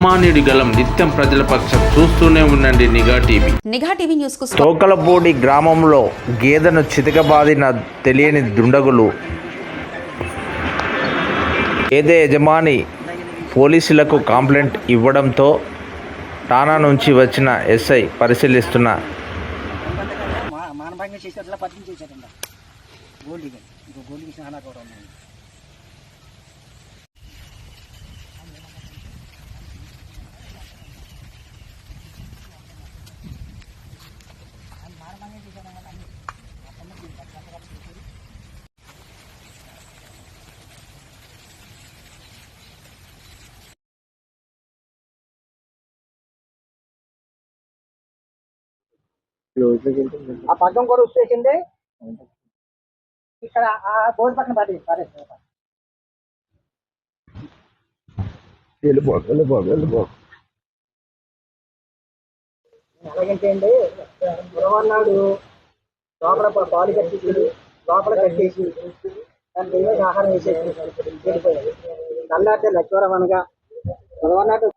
మానేడు గలం నిత్యం ప్రజల పక్షం చూస్తూనే ఉండండి నిఘా టీవీ న్యూస్ కు తోకలపూడి గ్రామంలో గేదెను చితకబాదిన తెలియని దుండగులు గేదె యజమాని పోలీసులకు కంప్లైంట్ ఇవ్వడంతో ఠాణా నుంచి వచ్చిన ఎస్ఐ పరిశీలిస్తున్న ఆ పగ్గం కూడా వచ్చేసింది. ఇక్కడ ఆ బోర్డు పక్కన ఎలాగంటే అండి, గురవన్నాడు లోపల పాలు కట్టేసి లోపల కట్టేసి దాని మీద ఆహారం వేసేసి వెళ్ళిపోయాడు. నల్లాటే లక్ష్వరం అనగా గురవన్నాడు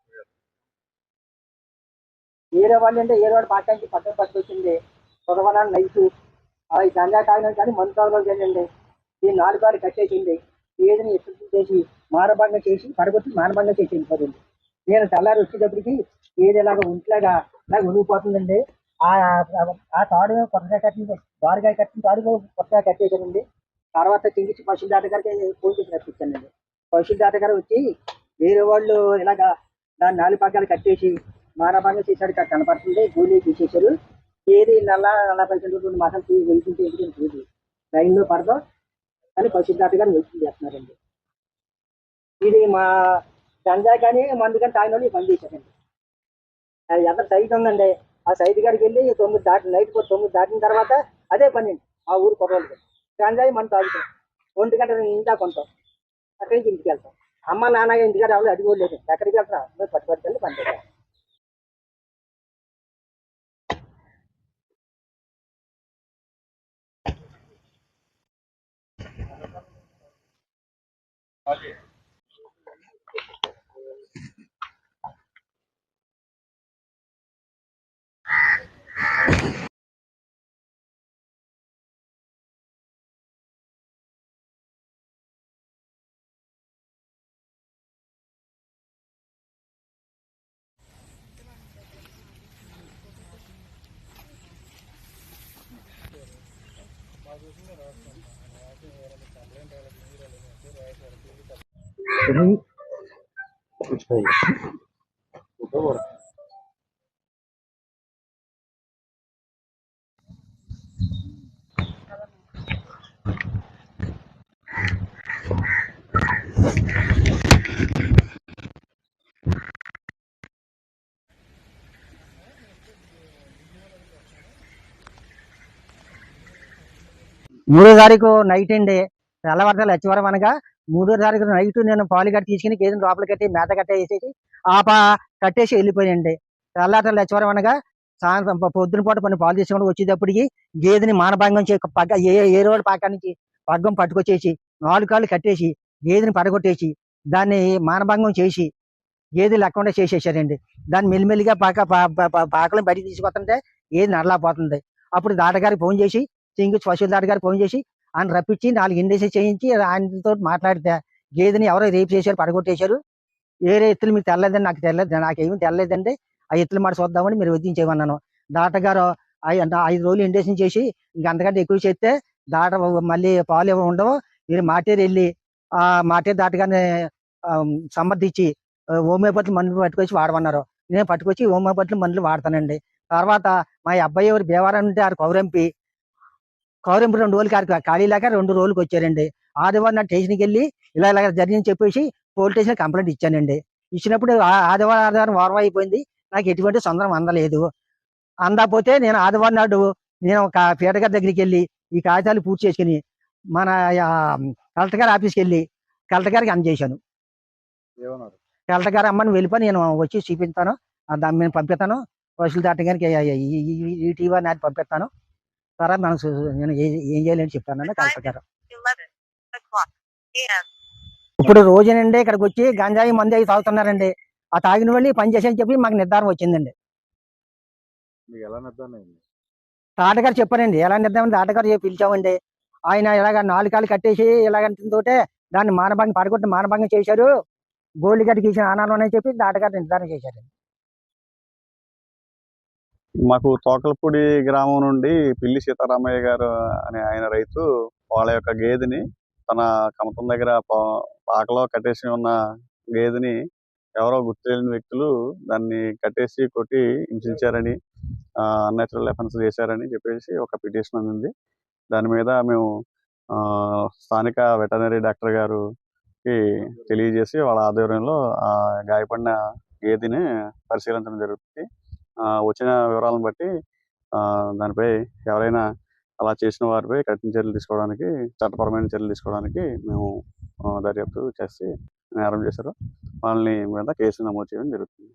ఏరే వాళ్ళు అంటే ఏరే వాడు పాఠానికి పక్కన పట్టుకొచ్చింది. గురవన్నాడు నైటు అవి గంజా తాగినా కానీ మందు తాగలేదు ఏంటండి. ఈ 4 కాళ్ళు కట్టేసింది. ఏదిని ఎత్తు చేసి మానభంగం చేసి పడగొట్టి మానభంగం చేసి వెళ్ళిపోతుంది. నేను తెల్లారి వచ్చేటప్పటికి ఏది ఇలాగ ఒంట్లాగా నాకు ఉనిగిపోతుందండి. ఆ తాడు కొత్తగా కట్టింది, బారుగా కట్టిన తాడు కొత్తగా కట్టేసానండి. తర్వాత చెంగిచ్చి పశువుల గారికి ఫోన్ చేసి రప్పించానండి. పశువుల గారు వచ్చి వేరే వాళ్ళు ఇలాగా దాన్ని 4 పగ్గాలు కట్టేసి మానభంగం చేశాడు కనపడుతుంది. గోళీ తీసేశారు. ఏది 40 మాసాలు వెళ్తుంది లైన్లో పడదాం అని పశువుల గారు వెళ్తుంది చేస్తున్నారండి. ఇది మా గంజా కానీ మందు కానీ తాగిన వాళ్ళు పని చేశారండి. అది ఎంత సైట్ ఉందండి. ఆ సైట్ గారికి వెళ్ళి 9 నైట్ 9 దాటిన తర్వాత అదే పని అండి. ఆ ఊరు కుర్రోళ్ళకి గంజాయి మనం తాగుతాం. 1 గంట ఇందా కొంటాం. అక్కడి నుంచి ఇంటికి వెళ్తాం. అమ్మ నాన్న ఇంటికాడ ఎవరు అడిగోలేదు. ఎక్కడికి వెళ్తాం పట్టుబడికెళ్ళి పని చేస్తాం. మూడో తారీఖు నైట్ అండి, తెల్లవారుజామున లచ్చివరం అనగా 3వ తారీఖు నైట్ నేను పాలు కట్టి తీసుకుని గేదెని లోపల కట్టి మేత కట్టేసేసి కట్టేసి వెళ్ళిపోయింది. తెల్లవారుజామున లచ్చివరం అనగా సాయంత్రం పొద్దున పూట కొన్ని పాలు తీసుకొని వచ్చేటప్పటికి గేదెని మానభంగం ఏ రోజు పాక నుంచి పగ్గం పట్టుకొచ్చేసి 4 కాళ్ళు కట్టేసి గేదెని పడగొట్టేసి దాన్ని మానభంగం చేసి గేదె లేకుండా చేసేసారండి. దాన్ని మెల్లిమెల్లిగా పాకలను బయటికి తీసుకొస్తుంటే ఏది నడలేకపోతుంది. అప్పుడు దాటగారికి ఫోన్ చేసి సింగిల్స్ పశువుల దాటగారికి ఫోన్ చేసి ఆయన రప్పించి 4 ఇండేసి చేయించి ఆయనతో మాట్లాడితే గేదెని ఎవరో రేపు చేశారు, పడగొట్టేశారు. వేరే ఎత్తులు మీకు తెల్లలేదండి, నాకు తెల్లలేదు, నాకేమీ తెల్లలేదండి. ఆ ఎత్తులు మాట చూద్దామని మీరు వదిలించేమన్నాను. దాటగారు 5 రోజులు ఇండేషన్ చేసి ఇంక అంతకంటే ఎక్కువ చేస్తే దాట మళ్ళీ పాలు ఉండవు. మీరు మాటేరు వెళ్ళి ఆ మాటేరు దాటగానే సమర్థించి హోమియోపతి మందులు పట్టుకొచ్చి వాడమన్నారు. నేను పట్టుకొచ్చి హోమియోపతి మందులు వాడతానండి. తర్వాత మా అబ్బాయి ఎవరు బేవారం ఉంటే ఆడు కౌరంపి 2 రోజులు ఖాళీ లేక 2 రోజులకి వచ్చారండి. ఆదివారం నా స్టేషన్కి వెళ్ళి ఇలా జరిగిందని చెప్పేసి పోలీస్ స్టేషన్ కంప్లైంట్ ఇచ్చానండి. ఇచ్చినప్పుడు ఆదివారం వారం అయిపోయింది. నాకు ఎటువంటి తొందర అందలేదు. అందకపోతే నేను ఆదివారం నాడు నేను ఒక పీట గారి దగ్గరికి వెళ్ళి ఈ కాగితాలు పూర్తి చేసుకుని మన కలెక్టర్ గారి ఆఫీస్కి వెళ్ళి కలెక్టర్ గారికి అందజేశాను. కలెక్టర్ గారు అమ్మని వెళ్ళిపోయి నేను వచ్చి చూపిస్తాను, దాన్ని నేను పంపిస్తాను, పశువుల దాటగానికి ఈటీవీ నాటి పంపిస్తాను. తర్వాత నేను ఏం చేయాలని చెప్తానండి కలెక్టర్ గారు. ఇప్పుడు రోజునండి ఇక్కడికి వచ్చి గంజాయి మంది అవి తాగుతున్నారండి. ఆ తాగిన వాళ్ళు పని చేశారని చెప్పి మాకు నిర్ధారణ వచ్చిందండి. మీకు ఎలా నిర్ధారణ అయింది? తాటగారు చెప్పారండి. ఎలా నిర్ధారణ తాటగారు పిలిచామండి. ఆయన ఇలాగ 4 కాళ్ళు కట్టేసి ఇలాగంటతోటే దాన్ని మానభంగం పడగొట్టి మానభంగం చేశారు. గోల్డ్ గడ్డకి ఇచ్చిన ఆనాలు అని చెప్పి తాటగారు నిర్ధారణ చేశారండి. మాకు తోకలపూడి గ్రామం నుండి పిల్లి సీతారామయ్య గారు అనే ఆయన రైతు వాళ్ళ యొక్క గేదెని తన కమతం దగ్గర పాకలో కట్టేసి ఉన్న గేదెని ఎవరో గుర్తు తెలియని వ్యక్తులు దాన్ని కట్టేసి కొట్టి హింసించారని, అన్యాచురల్ ఎఫెన్స్ చేశారని చెప్పేసి ఒక పిటిషన్ అందింది. దాని మీద మేము స్థానిక వెటర్నరీ డాక్టర్ గారికి తెలియజేసి వాళ్ళ ఆధ్వర్యంలో ఆ గాయపడిన గేదెని పరిశీలించడం జరుగుతుంది. వచ్చిన వివరాలను బట్టి దానిపై ఎవరైనా అలా చేసిన వారిపై కఠిన చర్యలు తీసుకోవడానికి, చట్టపరమైన చర్యలు తీసుకోవడానికి మేము దర్యాప్తు చేసి నేరం చేశారు వాళ్ళని మీద కేసు నమోదు చేయడం జరుగుతుంది.